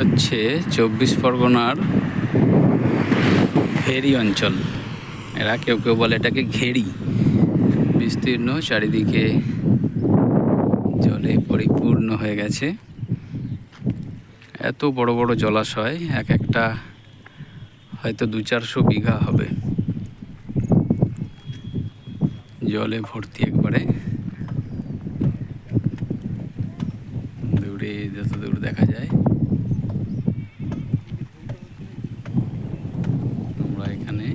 হচ্ছে 24 পরগনার ভেরি অঞ্চল। এরা কেউ কেউ বলে এটাকে ঘেরি। বিস্তীর্ণ, চারিদিকে জলে পরিপূর্ণ হয়ে গেছে। এত বড় বড় জলাশয়, এক একটা হয়তো 200-400 বিঘা হবে, জলে ভর্তি একবারে। দূরে যত দূর দেখা যায়। আমরা এখানে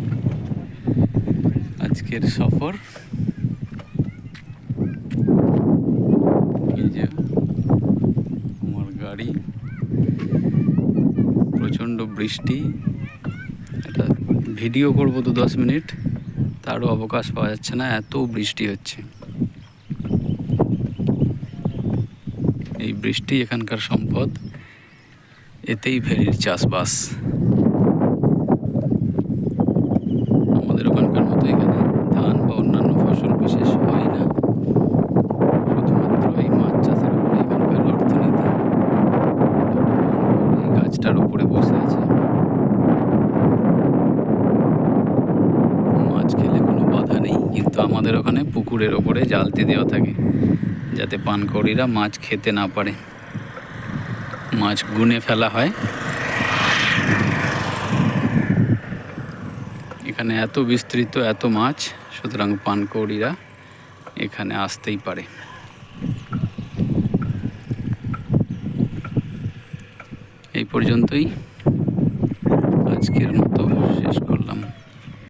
আজকের সফর। এই যে আমার গাড়ি, প্রচণ্ড বৃষ্টি। এটা ভিডিও করবো 2-10 মিনিট, তারও অবকাশ পাওয়া যাচ্ছে না, এত বৃষ্টি হচ্ছে। এই বৃষ্টি এখানকার সম্পদ, এতেই ভেরির চাষবাস। আমাদের ওখানকার মতো এখানে ধান বা অন্যান্য ফসল বিশেষ হয় না, শুধুমাত্র এই মাছ চাষের উপরে এখানকার অর্থনীতি। এই গাছটার উপরে বসে আছে, মাছ খেলে কোনো বাধা নেই, কিন্তু আমাদের ওখানে পুকুরের ওপরে জালতি দেওয়া থাকে যাতে পানকৌড়িরা মাছ খেতে না পারে। মাছ গুনে ফেলা হয়। এখানে এত বিস্তৃত, এত মাছ, সুতরাং পানকৌড়িরা এখানে আসতেই পারে। এই পর্যন্তই আজকের মতো।